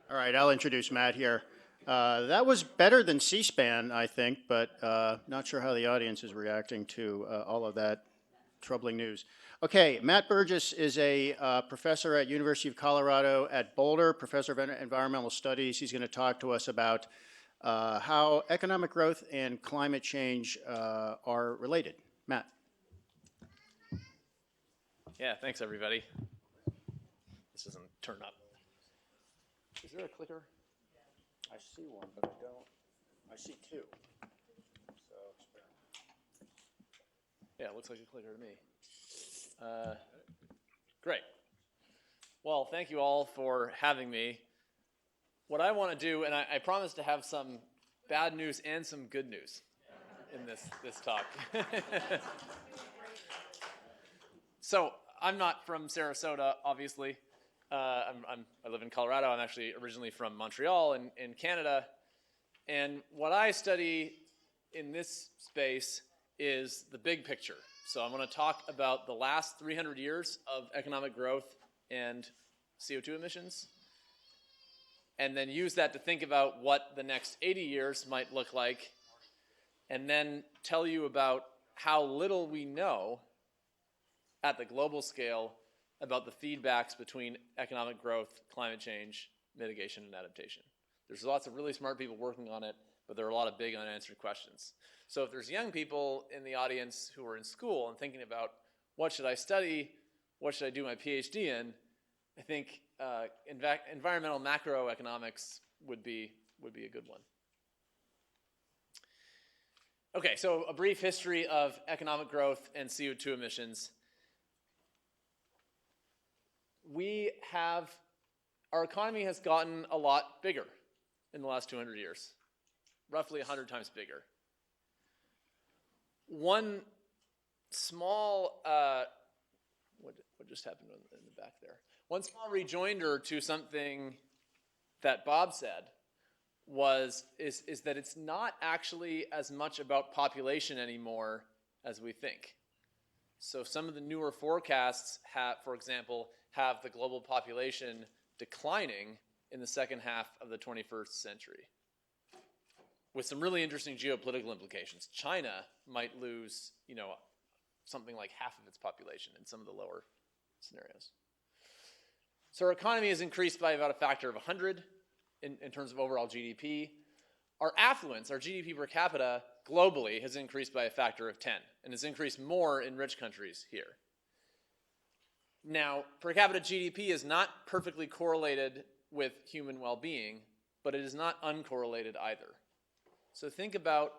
All right, I'll introduce Matt here. That was better than C-SPAN, I think, but not sure how the audience is reacting to all of that troubling news. Okay, Matt Burgess is a professor at University of Colorado at Boulder, professor of environmental studies. He's going to talk to us about how economic growth and climate change are related. Matt. Yeah, thanks everybody. This isn't turned up. Is there a clicker? I see one, but I don't. I see two. So yeah, it looks like a clicker to me. Great. Well, thank you all for having me. What I want to do, and I promise to have some bad news and some good news in this talk. So I'm not from Sarasota, obviously. I live in Colorado. I'm actually originally from Montreal in Canada. And what I study in this space is the big picture. So I'm going to talk about the last 300 years of economic growth and CO2 emissions, and then use that to think about what the next 80 years might look like, and then tell you about how little we know at the global scale about the feedbacks between economic growth, climate change, mitigation, and adaptation. There's lots of really smart people working on it, but there are a lot of big unanswered questions. So if there's young people in the audience who are in school and thinking about what should I study, what should I do my PhD in, I think environmental macroeconomics would be a good one. Okay, so a brief history of economic growth and CO2 emissions. Our economy has gotten a lot bigger in the last 200 years, roughly 100 times bigger. One small, what just happened in the back there? One small rejoinder to something that Bob said is that it's not actually as much about population anymore as we think. So some of the newer forecasts for example, have the global population declining in the second half of the 21st century, with some really interesting geopolitical implications. China might lose, something like half of its population in some of the lower scenarios. So our economy has increased by about a factor of 100 in terms of overall GDP. Our affluence, our GDP per capita, globally has increased by a factor of 10, and has increased more in rich countries here. Now, per capita GDP is not perfectly correlated with human well-being, but it is not uncorrelated either. So think about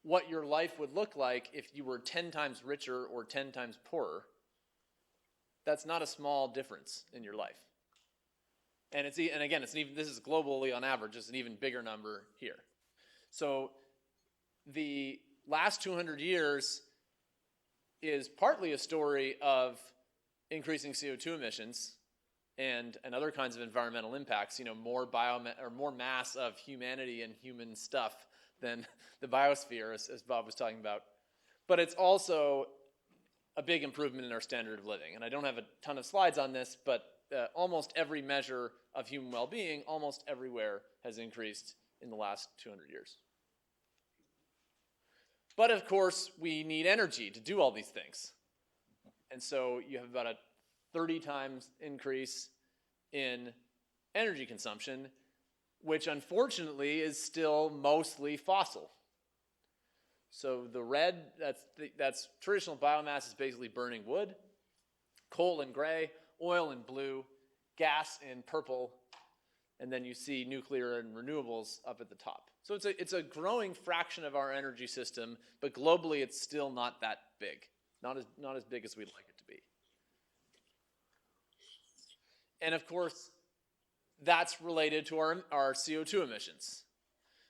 what your life would look like if you were 10 times richer or 10 times poorer. That's not a small difference in your life. And again, this is globally on average, it's an even bigger number here. So the last 200 years is partly a story of increasing CO2 emissions and other kinds of environmental impacts, more mass of humanity and human stuff than the biosphere, as Bob was talking about. But it's also a big improvement in our standard of living. And I don't have a ton of slides on this, but almost every measure of human well-being, almost everywhere, has increased in the last 200 years. But of course, we need energy to do all these things. And so you have about a 30 times increase in energy consumption, which unfortunately is still mostly fossil. So the red, that's traditional biomass, is basically burning wood, coal in gray, oil in blue, gas in purple, and then you see nuclear and renewables up at the top. So it's a growing fraction of our energy system, but globally it's still not that big, not as big as we'd like it to be. And of course, that's related to our CO2 emissions.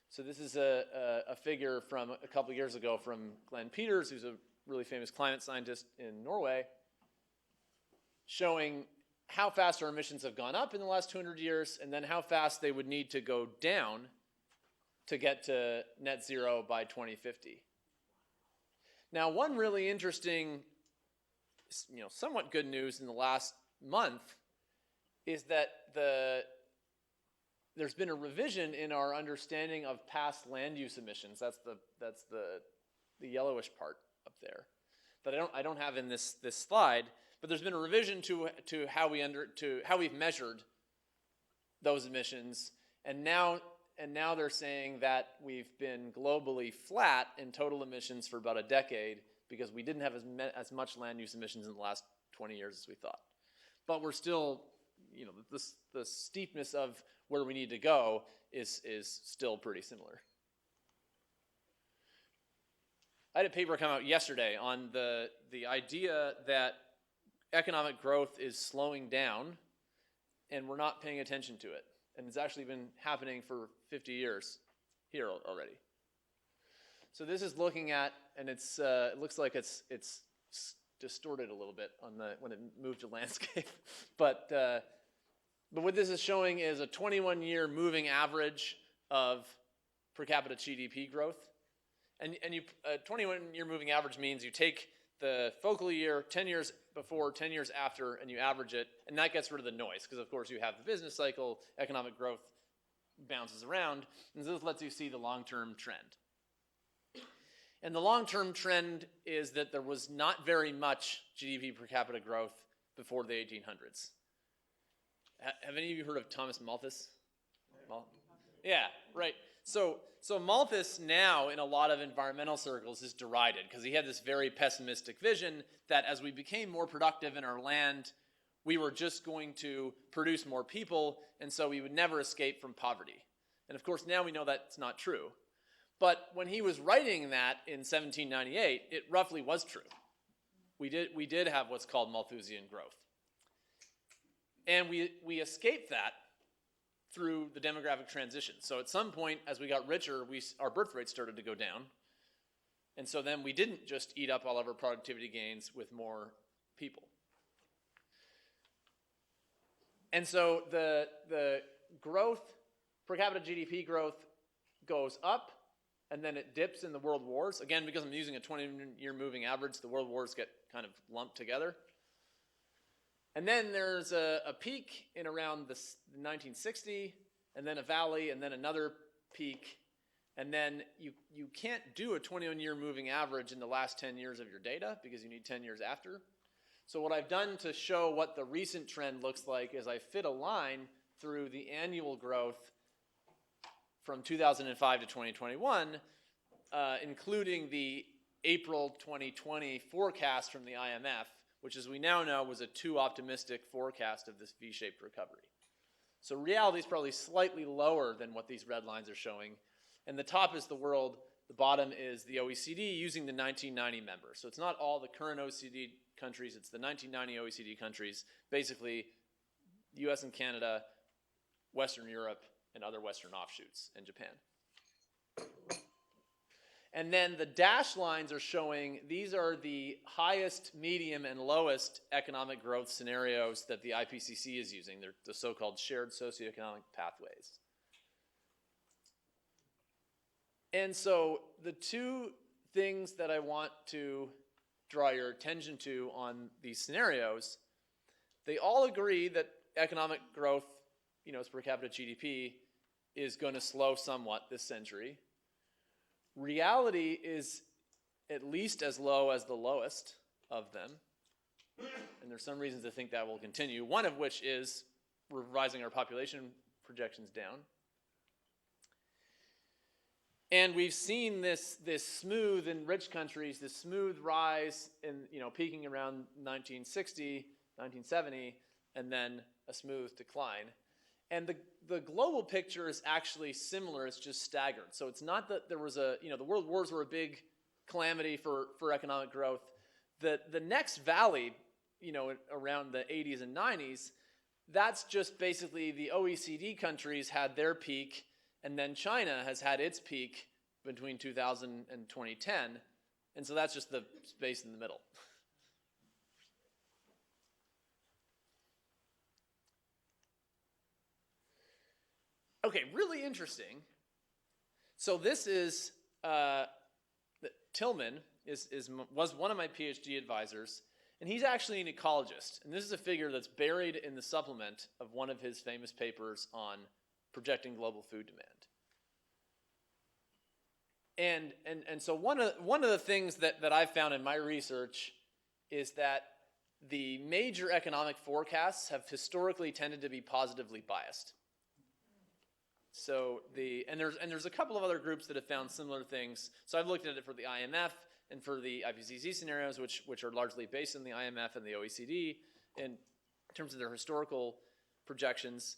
So this is a figure from a couple years ago from Glenn Peters, who's a really famous climate scientist in Norway, showing how fast our emissions have gone up in the last 200 years, and then how fast they would need to go down to get to net zero by 2050. Now, one really interesting, somewhat good news in the last month is that the there's been a revision in our understanding of past land use emissions. That's the yellowish part up there that I don't have in this slide. But there's been a revision to how we've measured those emissions, and now they're saying that we've been globally flat in total emissions for about a decade because we didn't have as much land use emissions in the last 20 years as we thought. But we're still, the steepness of where we need to go is still pretty similar. I had a paper come out yesterday on the idea that economic growth is slowing down and we're not paying attention to it. And it's actually been happening for 50 years here already. So this is looking at, and it looks like it's distorted a little bit when it moved to landscape. But what this is showing is a 21-year moving average of per capita GDP growth. And a 21-year moving average means you take the focal year, 10 years before, 10 years after, and you average it, and that gets rid of the noise, because of course you have the business cycle, economic growth bounces around, and this lets you see the long-term trend. And the long-term trend is that there was not very much GDP per capita growth before the 1800s. Have any of you heard of Thomas Malthus? Yeah, right. So Malthus now, in a lot of environmental circles, is derided because he had this very pessimistic vision that as we became more productive in our land, we were just going to produce more people, and so we would never escape from poverty. And of course, now we know that's not true. But when he was writing that in 1798, it roughly was true. We did have what's called Malthusian growth. And we escaped that through the demographic transition. So at some point, as we got richer, our birth rate started to go down. And so then we didn't just eat up all of our productivity gains with more people. And so the growth, per capita GDP growth, goes up, and then it dips in the world wars. Again, because I'm using a 20-year moving average, the world wars get kind of lumped together. And then there's a peak in around the 1960, and then a valley, and then another peak. And then you can't do a 21-year moving average in the last 10 years of your data because you need 10 years after. So what I've done to show what the recent trend looks like is I fit a line through the annual growth from 2005 to 2021, including the April 2020 forecast from the IMF, which, as we now know, was a too optimistic forecast of this V-shaped recovery. So reality is probably slightly lower than what these red lines are showing. And the top is the world, the bottom is the OECD using the 1990 members. So it's not all the current OECD countries, it's the 1990 OECD countries, basically US and Canada, Western Europe, and other Western offshoots, and Japan. And then the dashed lines are showing these are the highest, medium, and lowest economic growth scenarios that the IPCC is using. They're the so-called shared socioeconomic pathways. And so the two things that I want to draw your attention to on these scenarios, they all agree that economic growth, as per capita GDP, is going to slow somewhat this century. Reality is at least as low as the lowest of them. And there's some reasons to think that will continue, one of which is revising our population projections down. And we've seen this smooth in rich countries, this smooth rise in, peaking around 1960, 1970, and then a smooth decline. And the global picture is actually similar, it's just staggered. So it's not that there was the world wars were a big calamity for economic growth. The next valley, around the 80s and 90s, that's just basically the OECD countries had their peak, and then China has had its peak between 2000 and 2010. And so that's just the space in the middle. Okay, really interesting. So this is Tillman was one of my PhD advisors, and he's actually an ecologist. And this is a figure that's buried in the supplement of one of his famous papers on projecting global food demand. And so one of the things that I've found in my research is that the major economic forecasts have historically tended to be positively biased. So there's a couple of other groups that have found similar things. So I've looked at it for the IMF and for the IPCC scenarios, which are largely based on the IMF and the OECD in terms of their historical projections.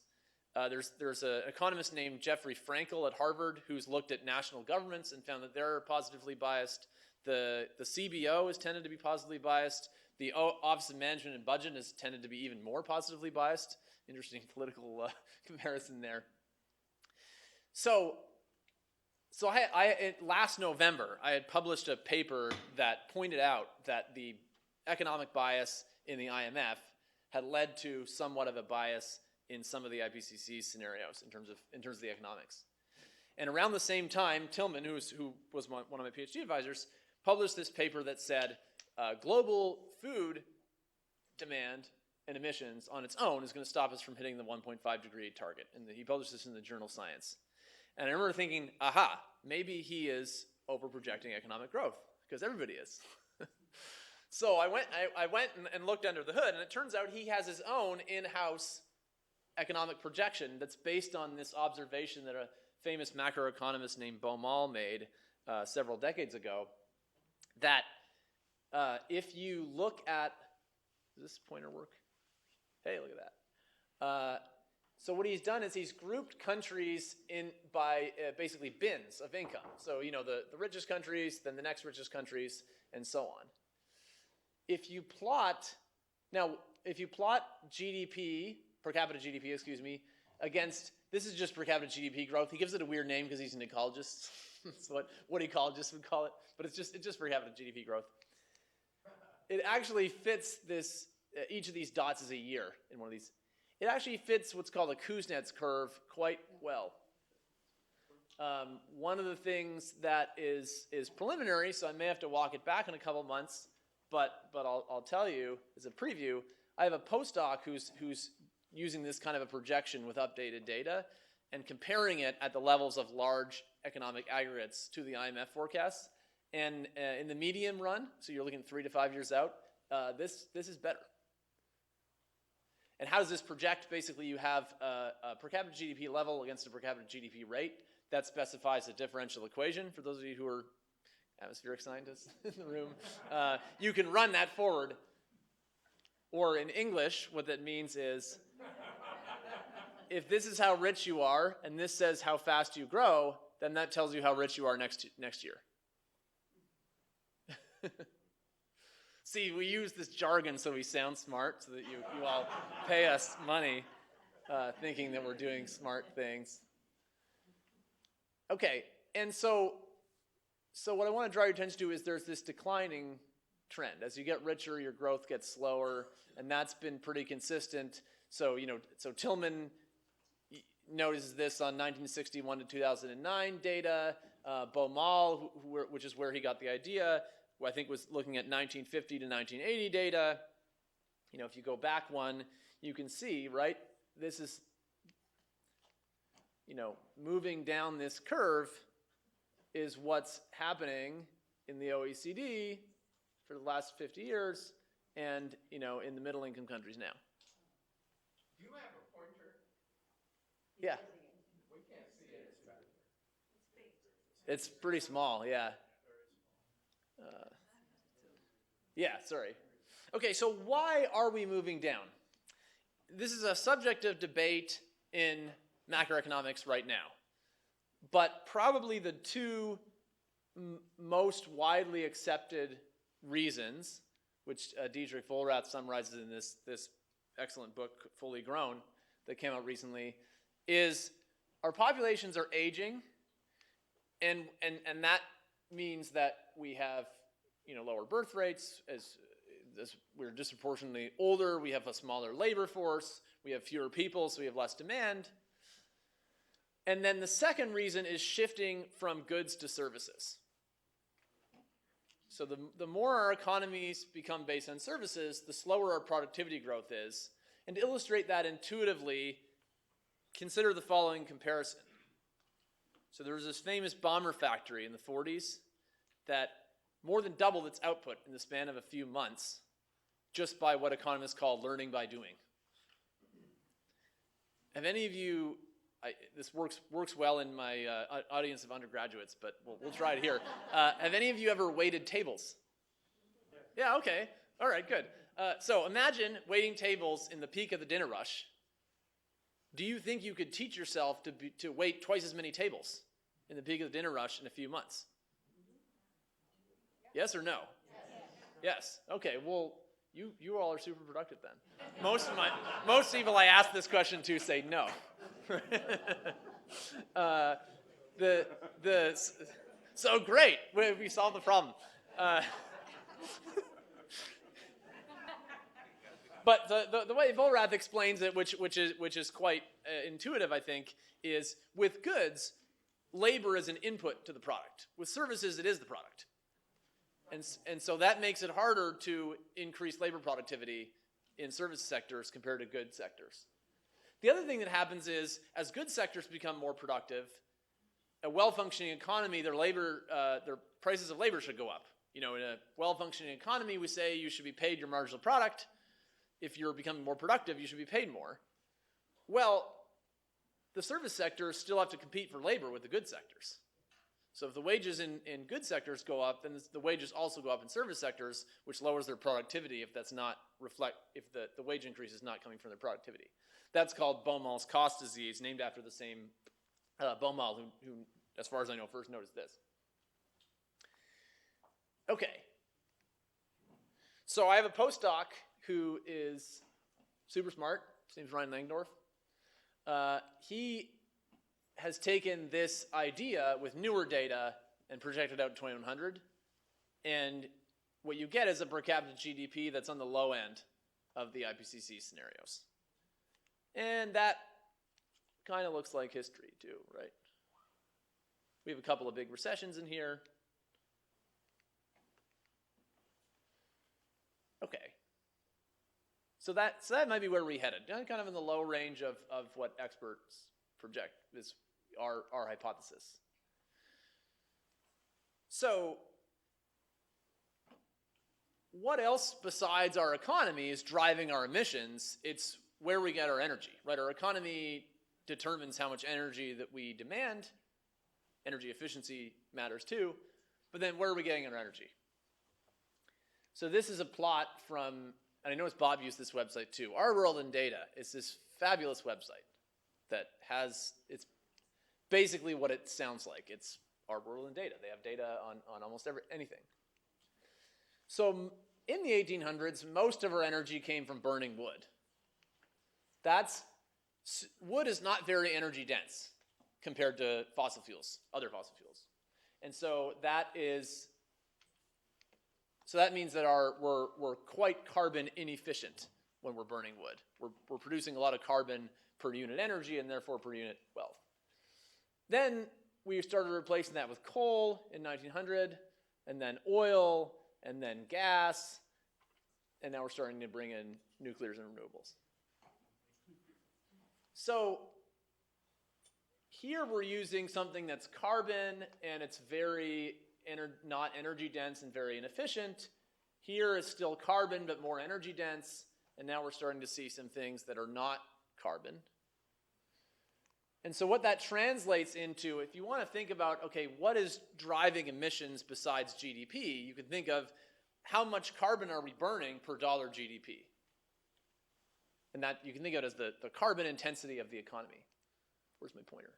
There's an economist named Jeffrey Frankel at Harvard who's looked at national governments and found that they're positively biased. The CBO has tended to be positively biased. The Office of Management and Budget has tended to be even more positively biased. Interesting political comparison there. So last November, I had published a paper that pointed out that the economic bias in the IMF had led to somewhat of a bias in some of the IPCC scenarios in terms of the economics. And around the same time, Tillman, who was one of my PhD advisors, published this paper that said global food demand and emissions on its own is going to stop us from hitting the 1.5 degree target. And he published this in the journal Science. And I remember thinking, aha, maybe he is over-projecting economic growth, because everybody is. So I went and looked under the hood, and it turns out he has his own in-house economic projection that's based on this observation that a famous macroeconomist named Baumol made several decades ago, that if you look at, does this pointer work? Hey, look at that. So what he's done is he's grouped countries by basically bins of income. So, the richest countries, then the next richest countries, and so on. If you plot GDP, per capita GDP, against, this is just per capita GDP growth. He gives it a weird name because he's an ecologist. That's what ecologists would call it. But it's just per capita GDP growth. It actually fits this, each of these dots is a year in one of these. It actually fits what's called a Kuznets curve quite well. One of the things that is preliminary, so I may have to walk it back in a couple months, but I'll tell you as a preview, I have a postdoc who's using this kind of a projection with updated data and comparing it at the levels of large economic aggregates to the IMF forecasts. And in the medium run, so you're looking 3 to 5 years out, this is better. And how does this project? Basically, you have a per capita GDP level against a per capita GDP rate. That specifies a differential equation. For those of you who are atmospheric scientists in the room, you can run that forward. Or in English, what that means is, if this is how rich you are, and this says how fast you grow, then that tells you how rich you are next year. See, we use this jargon so we sound smart, so that you all pay us money thinking that we're doing smart things. Okay, and so what I want to draw your attention to is there's this declining trend. As you get richer, your growth gets slower, and that's been pretty consistent. So, so Tillman notices this on 1961 to 2009 data. Baumol, which is where he got the idea, who I think was looking at 1950 to 1980 data. If you go back one, you can see, right, this is, moving down this curve is what's happening in the OECD for the last 50 years and, in the middle income countries now. Do you have a pointer? Yeah. We can't see it. It's pretty small, yeah. Yeah, sorry. Okay, so why are we moving down? This is a subject of debate in macroeconomics right now. But probably the two most widely accepted reasons, which Dietrich Vollrath summarizes in this excellent book, Fully Grown, that came out recently, is our populations are aging, and that means that we have lower birth rates, as we're disproportionately older, we have a smaller labor force, we have fewer people, so we have less demand. And then the second reason is shifting from goods to services. So the more our economies become based on services, the slower our productivity growth is. And to illustrate that intuitively, consider the following comparison. So there was this famous bomber factory in the 40s that more than doubled its output in the span of a few months just by what economists call learning by doing. Have any of you, this works well in my audience of undergraduates, but we'll try it here. Have any of you ever waited tables? Yeah, okay. All right, good. So imagine waiting tables in the peak of the dinner rush. Do you think you could teach yourself to wait twice as many tables in the peak of the dinner rush in a few months? Yes or no? Yes. Okay, well, you all are super productive then. Most people I ask this question to say no. So great, we solved the problem. But the way Volrath explains it, which is quite intuitive, I think, is with goods, labor is an input to the product. With services, it is the product. And so that makes it harder to increase labor productivity in service sectors compared to good sectors. The other thing that happens is, as good sectors become more productive, a well-functioning economy, their prices of labor should go up. You know, in a well-functioning economy, we say you should be paid your marginal product. If you're becoming more productive, you should be paid more. Well, the service sectors still have to compete for labor with the good sectors. So if the wages in good sectors go up, then the wages also go up in service sectors, which lowers their productivity if the wage increase is not coming from their productivity. That's called Baumol's cost disease, named after the same Baumol who, as far as I know, first noticed this. Okay. So I have a postdoc who is super smart. His name's Ryan Langdorf. He has taken this idea with newer data and projected out to 2100. And what you get is a per capita GDP that's on the low end of the IPCC scenarios. And that kind of looks like history too, right? We have a couple of big recessions in here. Okay. So that might be where we headed, kind of in the low range of what experts project is our hypothesis. So what else besides our economy is driving our emissions? It's where we get our energy, right? Our economy determines how much energy that we demand. Energy efficiency matters too, but then where are we getting our energy? So this is a plot from, and I notice Bob used this website too, Our World in Data. It's this fabulous website that has, it's basically what it sounds like. It's Our World in Data. They have data on almost anything. So in the 1800s, most of our energy came from burning wood. Wood is not very energy dense compared to fossil fuels, other fossil fuels. And so that means that we're quite carbon inefficient when we're burning wood. We're producing a lot of carbon per unit energy and therefore per unit wealth. Then we started replacing that with coal in 1900, and then oil, and then gas, and now we're starting to bring in nuclears and renewables. So here we're using something that's carbon, and it's very not energy dense and very inefficient. Here is still carbon, but more energy dense, and now we're starting to see some things that are not carbon. And so what that translates into, if you want to think about, okay, what is driving emissions besides GDP, you can think of how much carbon are we burning per dollar GDP. And that you can think of it as the carbon intensity of the economy. Where's my pointer?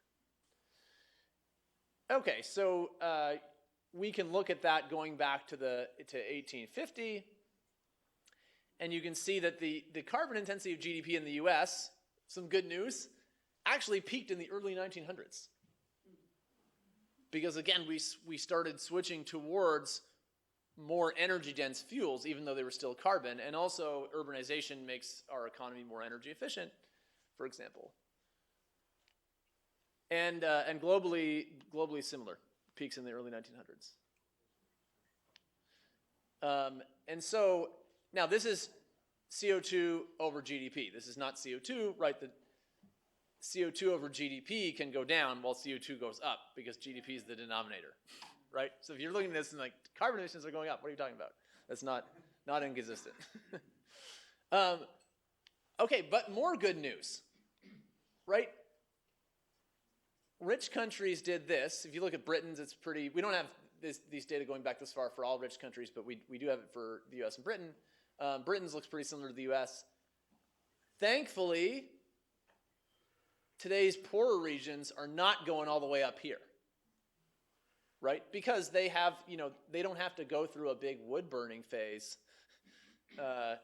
Okay, so we can look at that going back to 1850, and you can see that the carbon intensity of GDP in the US, some good news, actually peaked in the early 1900s. Because again, we started switching towards more energy-dense fuels, even though they were still carbon, and also urbanization makes our economy more energy efficient, for example. And globally similar, peaks in the early 1900s. And so now this is CO2 over GDP. This is not CO2, right? CO2 over GDP can go down while CO2 goes up because GDP is the denominator, right? So if you're looking at this and like carbon emissions are going up, what are you talking about? That's not inconsistent. Okay, but more good news, right? Rich countries did this. If you look at Britain's, it's pretty, we don't have these data going back this far for all rich countries, but we do have it for the US and Britain. Britain's looks pretty similar to the US. Thankfully, today's poorer regions are not going all the way up here, right? Because they have, they don't have to go through a big wood burning phase. They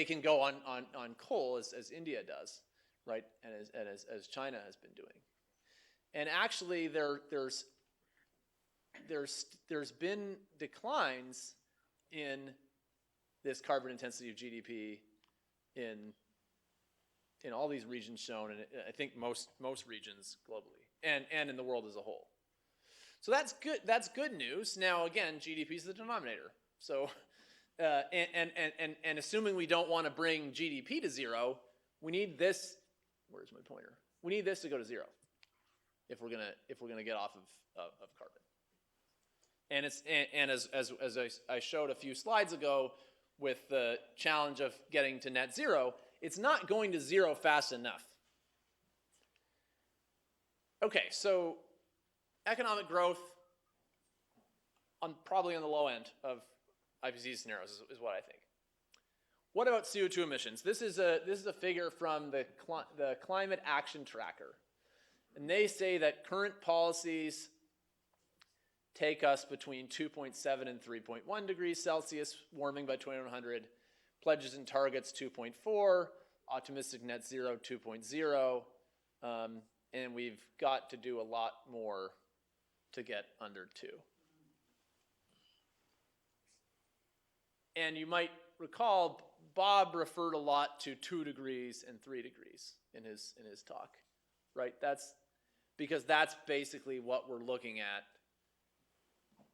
can go on coal as India does, right? And as China has been doing. And actually, there's been declines in this carbon intensity of GDP in all these regions shown, and I think most regions globally, and in the world as a whole. So that's good. That's good news. Now again, GDP is the denominator. So, and assuming we don't want to bring GDP to zero, we need this. Where's my pointer? We need this to go to zero if we're gonna get off of carbon. And as I showed a few slides ago, with the challenge of getting to net zero, it's not going to zero fast enough. Okay, so economic growth probably on the low end of IPCC scenarios is what I think. What about CO2 emissions? This is a figure from the Climate Action Tracker, and they say that current policies take us between 2.7 and 3.1 degrees Celsius warming by 2100. Pledges and targets 2.4, optimistic net zero 2.0, and we've got to do a lot more to get under 2. And you might recall Bob referred a lot to 2 degrees and 3 degrees in his talk, right? That's because that's basically what we're looking at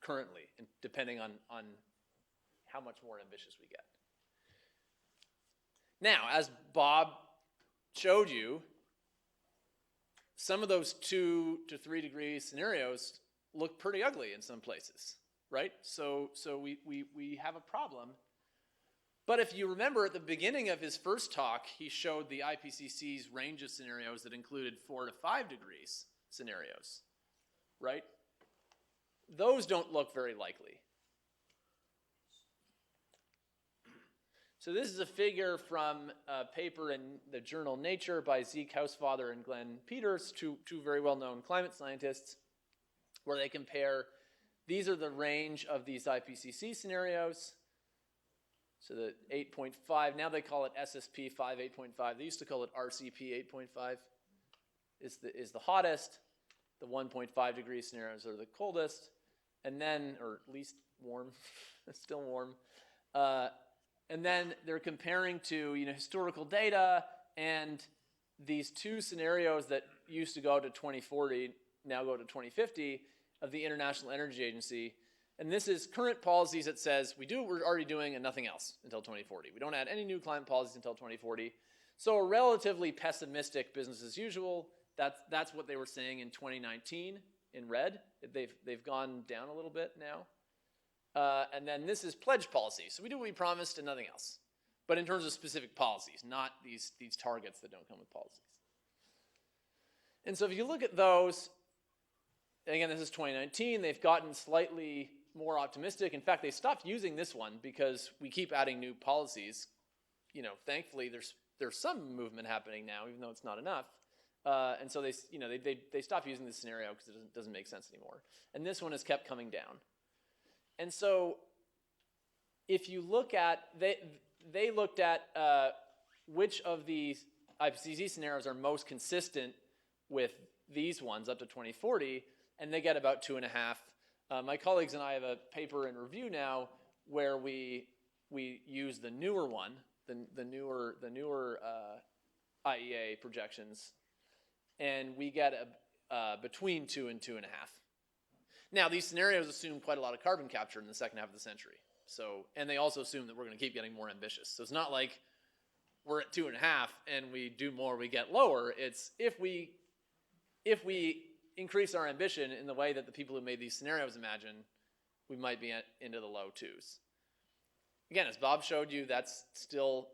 currently, and depending on how much more ambitious we get. Now, as Bob showed you, some of those 2 to 3 degree scenarios look pretty ugly in some places, right? So we have a problem. But if you remember at the beginning of his first talk, he showed the IPCC's range of scenarios that included 4 to 5 degrees scenarios, right? Those don't look very likely. So this is a figure from a paper in the journal Nature by Zeke Housefather and Glenn Peters, two very well-known climate scientists, where they compare, these are the range of these IPCC scenarios. So the 8.5, now they call it SSP 5, 8.5. They used to call it RCP 8.5 is the hottest. The 1.5 degree scenarios are the coldest. And then, or at least warm, still warm. And then they're comparing to historical data, and these 2 scenarios that used to go to 2040 now go to 2050 of the International Energy Agency. And this is current policies that says we're already doing and nothing else until 2040. We don't add any new climate policies until 2040. So a relatively pessimistic business as usual. That's what they were saying in 2019 in red. They've gone down a little bit now. And then this is pledge policy. So we do what we promised and nothing else. But in terms of specific policies, not these targets that don't come with policies. And so if you look at those, again, this is 2019. They've gotten slightly more optimistic. In fact, they stopped using this one because we keep adding new policies. Thankfully, there's some movement happening now, even though it's not enough. And so they stopped using this scenario because it doesn't make sense anymore. And this one has kept coming down. And so if you look at, they looked at which of these IPCC scenarios are most consistent with these ones up to 2040, and they get about 2.5. My colleagues and I have a paper in review now where we use the newer one, the newer IEA projections, and we get between 2 and 2.5. Now, these scenarios assume quite a lot of carbon capture in the second half of the century. So, and they also assume that we're going to keep getting more ambitious. So it's not like we're at 2.5 and we do more, we get lower. It's if we increase our ambition in the way that the people who made these scenarios imagine, we might be into the low 2s. Again, as Bob showed you, that's still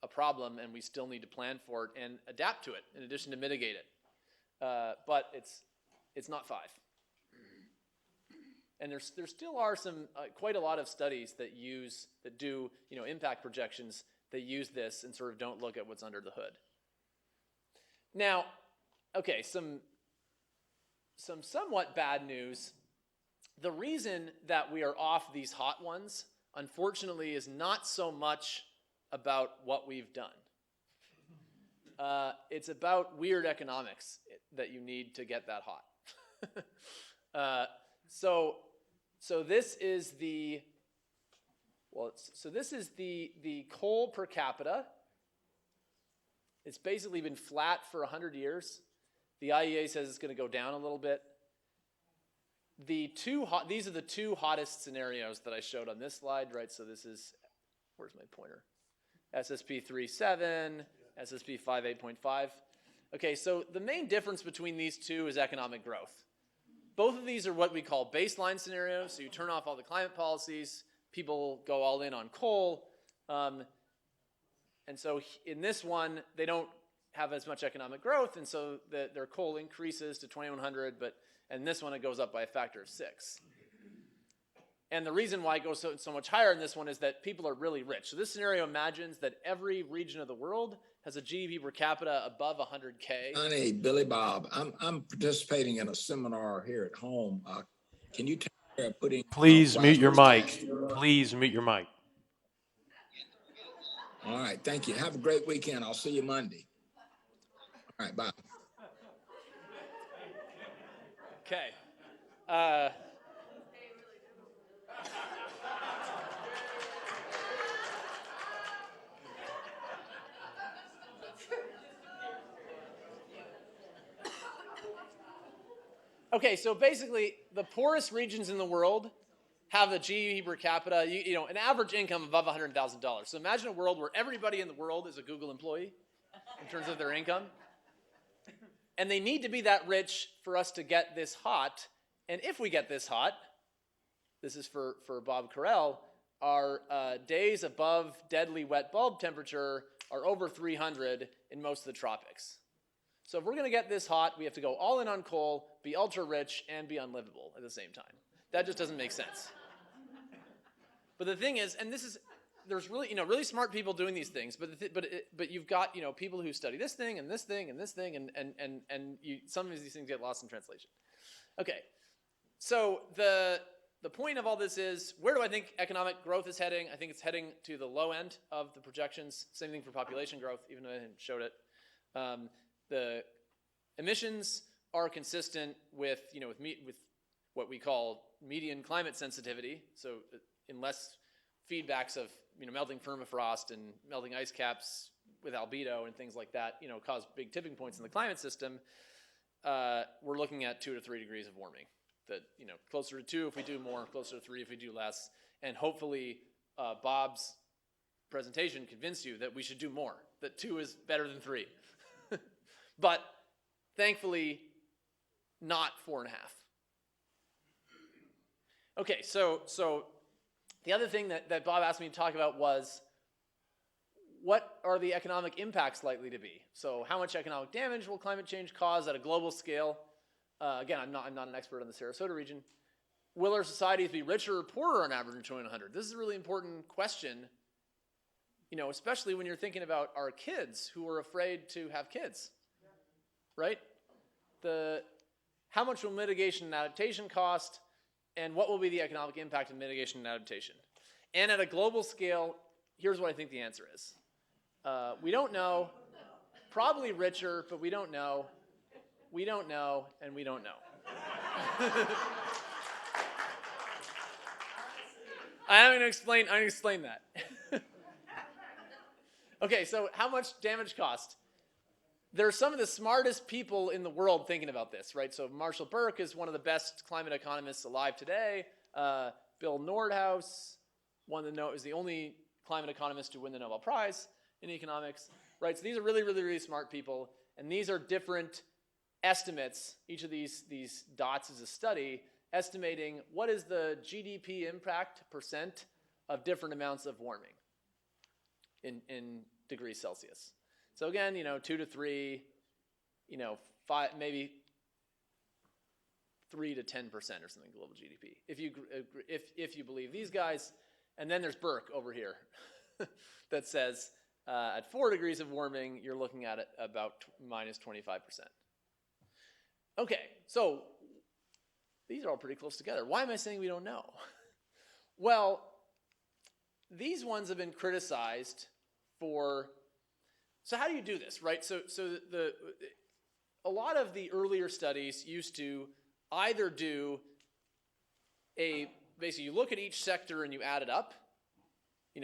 a problem, and we still need to plan for it and adapt to it in addition to mitigate it. But it's not 5. And there still are some quite a lot of studies that do impact projections that use this and sort of don't look at what's under the hood. Now, okay, some somewhat bad news. The reason that we are off these hot ones, unfortunately, is not so much about what we've done. It's about weird economics that you need to get that hot. So this is the coal per capita. It's basically been flat for 100 years. The IEA says it's going to go down a little bit. These are the two hottest scenarios that I showed on this slide, right? So this is, where's my pointer? SSP 3.7, SSP 5.8.5. Okay, so the main difference between these two is economic growth. Both of these are what we call baseline scenarios. So you turn off all the climate policies, people go all in on coal. And so in this one, they don't have as much economic growth, and so their coal increases to 2,100, and this one it goes up by a factor of 6. And the reason why it goes so much higher in this one is that people are really rich. So this scenario imagines that every region of the world has a GDP per capita above 100K. Honey, Billy Bob, I'm participating in a seminar here at home. Can you take care of putting? Please mute your mic. Please mute your mic. All right, thank you. Have a great weekend. I'll see you Monday. All right, bye. Okay. Okay, so basically, the poorest regions in the world have a GDP per capita, an average income above $100,000. So imagine a world where everybody in the world is a Google employee in terms of their income. And they need to be that rich for us to get this hot. And if we get this hot, this is for Bob Carell, our days above deadly wet bulb temperature are over 300 in most of the tropics. So if we're going to get this hot, we have to go all in on coal, be ultra rich, and be unlivable at the same time. That just doesn't make sense. But the thing is, and there's really, really smart people doing these things, but you've got, people who study this thing and this thing and this thing, and some of these things get lost in translation. Okay, so the point of all this is, where do I think economic growth is heading? I think it's heading to the low end of the projections. Same thing for population growth, even though I hadn't showed it. The emissions are consistent with what we call median climate sensitivity. So unless feedbacks of melting permafrost and melting ice caps with albedo and things like that cause big tipping points in the climate system, we're looking at 2 to 3 degrees of warming. That closer to 2 if we do more, closer to 3 if we do less, and hopefully Bob's presentation convinced you that we should do more. That 2 is better than 3. But thankfully, not 4.5. Okay, so the other thing that Bob asked me to talk about was, what are the economic impacts likely to be? So how much economic damage will climate change cause at a global scale? Again, I'm not an expert on the Sarasota region. Will our societies be richer or poorer on average in 2100? This is a really important question, especially when you're thinking about our kids who are afraid to have kids. Right? How much will mitigation and adaptation cost, and what will be the economic impact of mitigation and adaptation? And at a global scale, here's what I think the answer is. We don't know. Probably richer, but we don't know. We don't know, and we don't know. I'm going to explain that. Okay, so how much damage cost? There are some of the smartest people in the world thinking about this, right? So Marshall Burke is one of the best climate economists alive today. Bill Nordhaus is the only climate economist to win the Nobel Prize. in economics, right? So these are really, really, really smart people, and these are different estimates. Each of these dots is a study estimating what is the GDP impact percent of different amounts of warming in degrees Celsius. So again, 2 to 3, 5, maybe 3 to 10% or something global GDP. If you believe these guys, and then there's Burke over here that says at 4 degrees of warming, you're looking at it about minus 25%. Okay, so these are all pretty close together. Why am I saying we don't know? Well, these ones have been criticized for. So how do you do this, right? So a lot of the earlier studies used to either do basically you look at each sector and you add it up.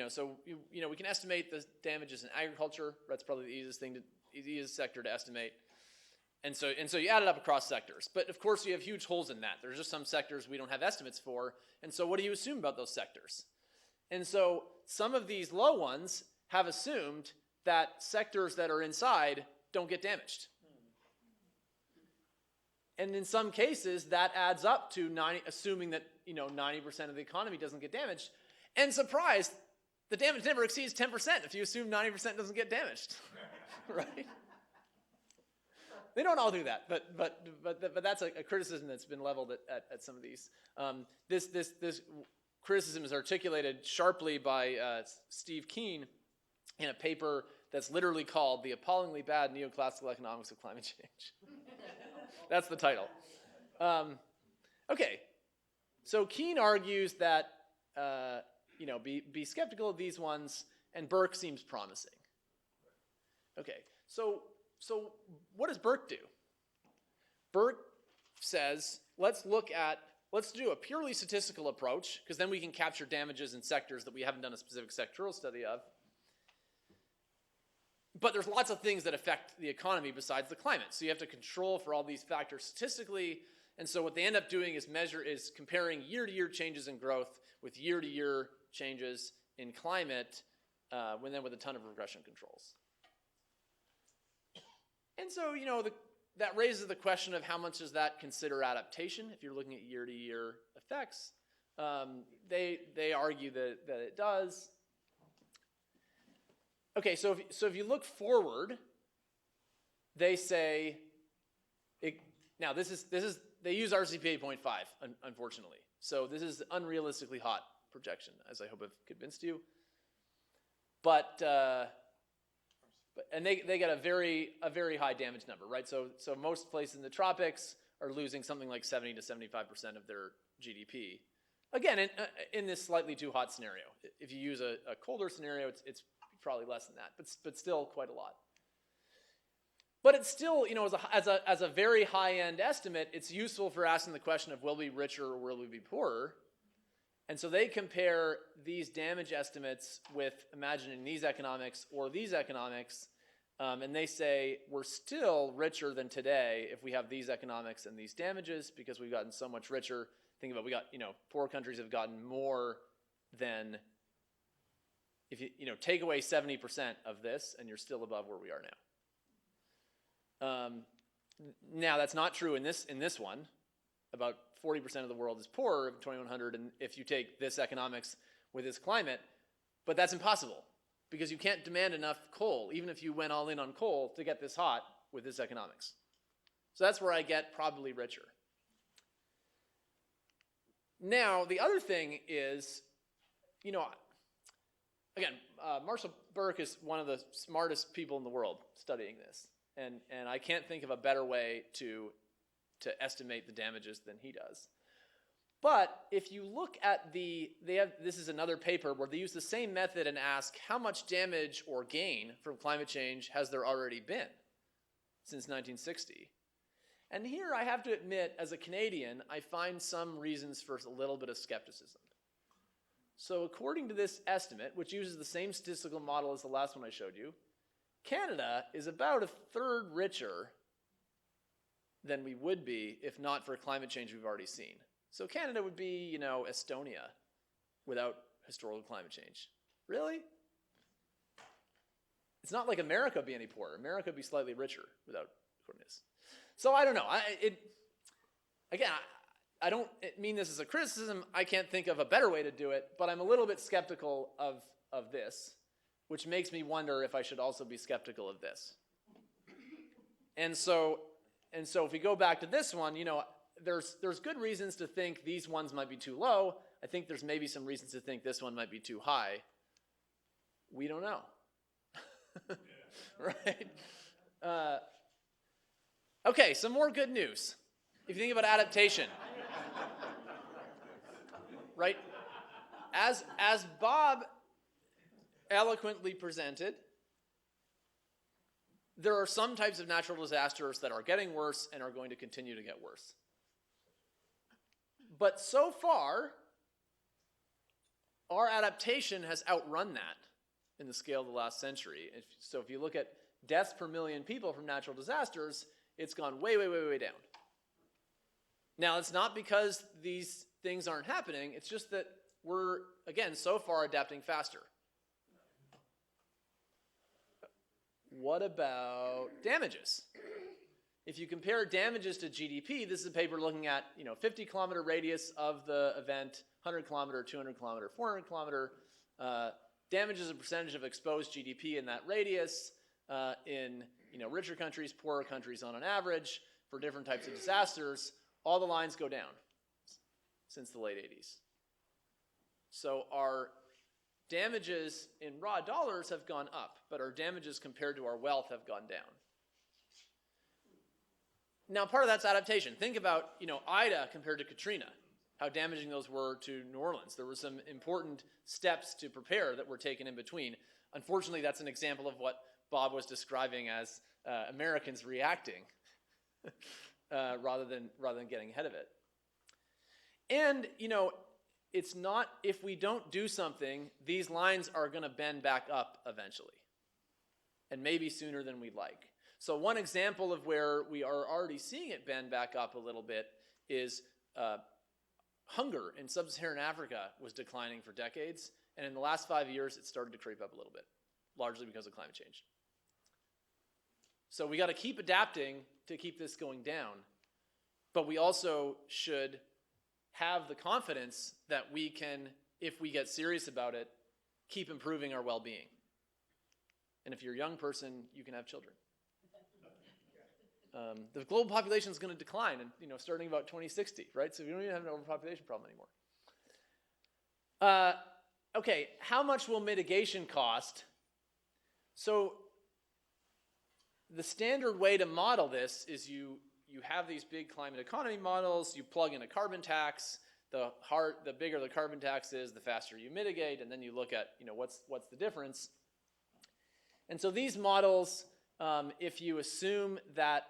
So we can estimate the damages in agriculture. That's probably the easiest sector to estimate. And so you add it up across sectors. But of course you have huge holes in that. There's just some sectors we don't have estimates for. And so what do you assume about those sectors? And so some of these low ones have assumed that sectors that are inside don't get damaged. And in some cases, that adds up to assuming that 90% of the economy doesn't get damaged. And surprise, the damage never exceeds 10% if you assume 90% doesn't get damaged, right? They don't all do that, but that's a criticism that's been leveled at some of these. This criticism is articulated sharply by Steve Keen in a paper that's literally called "The Appallingly Bad Neoclassical Economics of Climate Change." That's the title. Okay, so Keen argues that be skeptical of these ones, and Burke seems promising. Okay, so what does Burke do? Burke says, let's do a purely statistical approach, because then we can capture damages in sectors that we haven't done a specific sectoral study of. But there's lots of things that affect the economy besides the climate. So you have to control for all these factors statistically. And so what they end up doing is comparing year-to-year changes in growth with year-to-year changes in climate, with a ton of regression controls. And so, that raises the question of how much does that consider adaptation if you're looking at year-to-year effects. They argue that it does. Okay, so if you look forward, they say, now this is they use RCP 8.5, unfortunately. So this is unrealistically hot projection, as I hope I've convinced you. But they get a very high damage number, right? So most places in the tropics are losing something like 70 to 75% of their GDP. Again, in this slightly too hot scenario. If you use a colder scenario, it's probably less than that, but still quite a lot. But it's still, as a very high-end estimate, it's useful for asking the question of will we be richer or will we be poorer? And so they compare these damage estimates with imagining these economics or these economics, and they say we're still richer than today if we have these economics and these damages because we've gotten so much richer. Think about poor countries have gotten more than if you take away 70% of this and you're still above where we are now. Now that's not true in this one. About 40% of the world is poorer in 2100, and if you take this economics with this climate, but that's impossible because you can't demand enough coal, even if you went all in on coal, to get this hot with this economics. So that's where I get probably richer. Now, the other thing is, again, Marshall Burke is one of the smartest people in the world studying this, and I can't think of a better way to estimate the damages than he does. But if you look at this is another paper where they use the same method and ask how much damage or gain from climate change has there already been since 1960. And here I have to admit, as a Canadian, I find some reasons for a little bit of skepticism. So according to this estimate, which uses the same statistical model as the last one I showed you, Canada is about a third richer than we would be if not for climate change we've already seen. So Canada would be, Estonia without historical climate change. Really? It's not like America would be any poorer. America would be slightly richer without this. So I don't know. I don't mean this as a criticism. I can't think of a better way to do it, but I'm a little bit skeptical of this, which makes me wonder if I should also be skeptical of this. And so if we go back to this one, there's good reasons to think these ones might be too low. I think there's maybe some reasons to think this one might be too high. We don't know. Right? Okay, some more good news. If you think about adaptation, right? As Bob eloquently presented, there are some types of natural disasters that are getting worse and are going to continue to get worse. But so far, our adaptation has outrun that in the scale of the last century. So if you look at deaths per million people from natural disasters, it's gone way, way, way, way down. Now, it's not because these things aren't happening. It's just that we're, again, so far adapting faster. What about damages? If you compare damages to GDP, this is a paper looking at 50-kilometer radius of the event, 100-kilometer, 200-kilometer, 400-kilometer. Damage as a percentage of exposed GDP in that radius in richer countries, poorer countries on an average for different types of disasters. All the lines go down since the late 80s. So our damages in raw dollars have gone up, but our damages compared to our wealth have gone down. Now, part of that's adaptation. Think about, Ida compared to Katrina, how damaging those were to New Orleans. There were some important steps to prepare that were taken in between. Unfortunately, that's an example of what Bob was describing as Americans reacting rather than getting ahead of it. And, it's not, if we don't do something, these lines are going to bend back up eventually, and maybe sooner than we'd like. So one example of where we are already seeing it bend back up a little bit is hunger in sub-Saharan Africa was declining for decades, and in the last 5 years, it started to creep up a little bit, largely because of climate change. So we got to keep adapting to keep this going down, but we also should have the confidence that we can, if we get serious about it, keep improving our well-being. And if you're a young person, you can have children. The global population is going to decline, and starting about 2060, right? So we don't even have an overpopulation problem anymore. Okay, how much will mitigation cost? So the standard way to model this is you have these big climate economy models, you plug in a carbon tax, the bigger the carbon tax is, the faster you mitigate, and then you look at, what's the difference. And so these models, if you assume that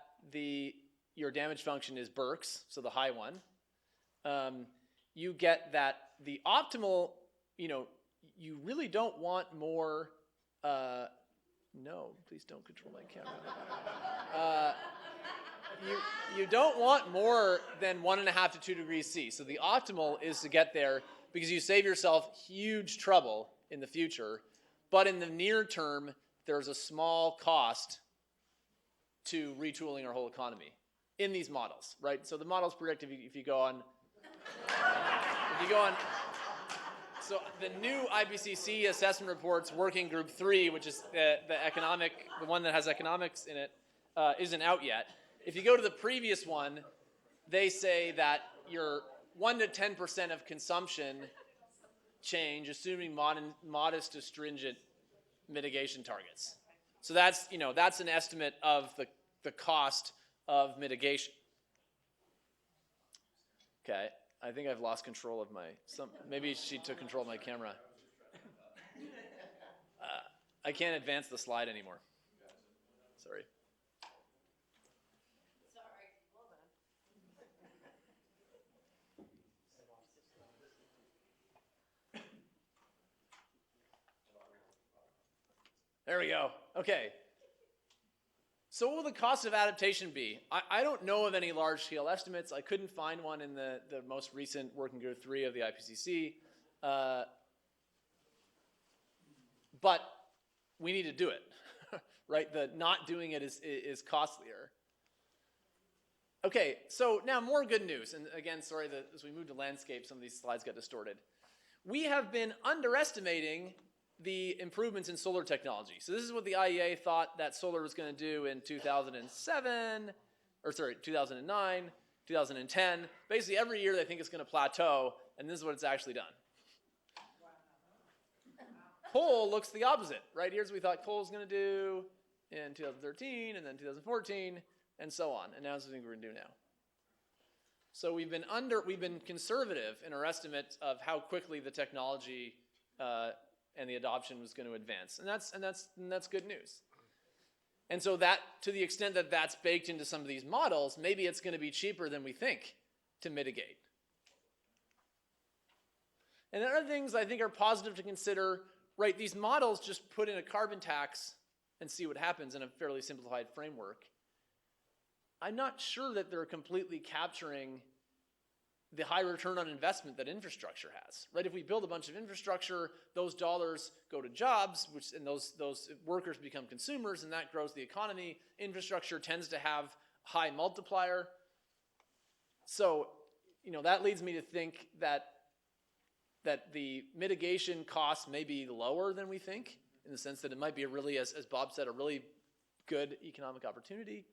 your damage function is Burke's, so the high one, you get that the optimal, you really don't want more, no, please don't control my camera. You don't want more than 1.5 to 2 degrees C. So the optimal is to get there because you save yourself huge trouble in the future. But in the near term, there's a small cost to retooling our whole economy in these models, right? So the models predict if you go on, so the new IPCC assessment reports, working group 3, which is the one that has economics in it, isn't out yet. If you go to the previous one, they say that your 1 to 10% of consumption change, assuming modest to stringent mitigation targets. So that's an estimate of the cost of mitigation. Okay, I think I've lost control of maybe she took control of my camera. I can't advance the slide anymore. Sorry. There we go. Okay. So what will the cost of adaptation be? I don't know of any large-scale estimates. I couldn't find one in the most recent working group 3 of the IPCC. But we need to do it, right? The not doing it is costlier. Okay, so now more good news. And again, sorry that as we move to landscape, some of these slides got distorted. We have been underestimating the improvements in solar technology. So this is what the IEA thought that solar was going to do in 2009, 2010. Basically, every year they think it's going to plateau, and this is what it's actually done. Coal looks the opposite, right? Here's what we thought coal was going to do in 2013, and then 2014, and so on. And now this is what we're going to do now. So we've been conservative in our estimate of how quickly the technology and the adoption was going to advance, and that's good news. And so that, to the extent that that's baked into some of these models, maybe it's going to be cheaper than we think to mitigate. And there are things I think are positive to consider, right? These models just put in a carbon tax and see what happens in a fairly simplified framework. I'm not sure that they're completely capturing the high return on investment that infrastructure has, right? If we build a bunch of infrastructure, those dollars go to jobs, and those workers become consumers, and that grows the economy. Infrastructure tends to have high multiplier. So, that leads me to think that the mitigation costs may be lower than we think, in the sense that it might be a really, as Bob said, a really good economic opportunity.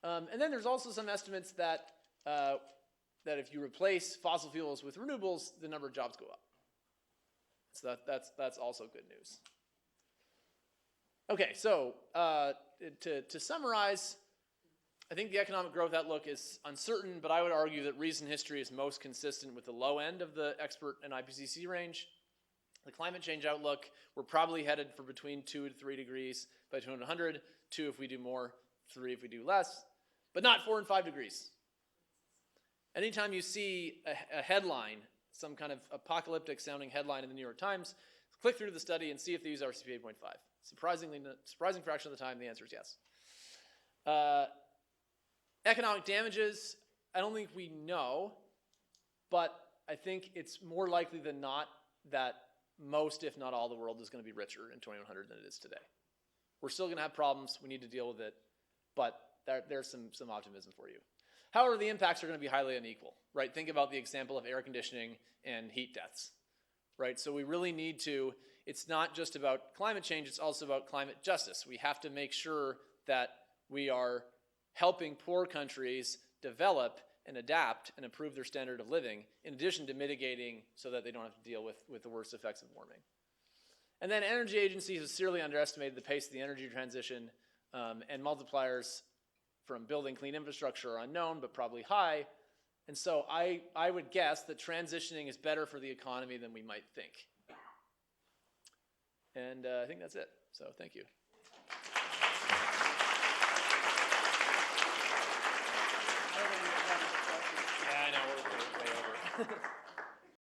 And then there's also some estimates that if you replace fossil fuels with renewables, the number of jobs go up. So that's also good news. Okay, so to summarize, I think the economic growth outlook is uncertain, but I would argue that recent history is most consistent with the low end of the expert and IPCC range. The climate change outlook, we're probably headed for between 2 to 3 degrees by 2100, 2 if we do more, 3 if we do less, but not 4 and 5 degrees. Anytime you see a headline, some kind of apocalyptic sounding headline in the New York Times, click through the study and see if they use RCP 8.5. Surprising fraction of the time, the answer is yes. Economic damages, I don't think we know, but I think it's more likely than not that most, if not all, the world is going to be richer in 2100 than it is today. We're still going to have problems. We need to deal with it, but there's some optimism for you. However, the impacts are going to be highly unequal, right? Think about the example of air conditioning and heat deaths, right? So we really need to, it's not just about climate change, it's also about climate justice. We have to make sure that we are helping poor countries develop and adapt and improve their standard of living, in addition to mitigating so that they don't have to deal with the worst effects of warming. And then energy agencies have severely underestimated the pace of the energy transition, and multipliers from building clean infrastructure are unknown, but probably high. And so I would guess that transitioning is better for the economy than we might think. And I think that's it. So thank you.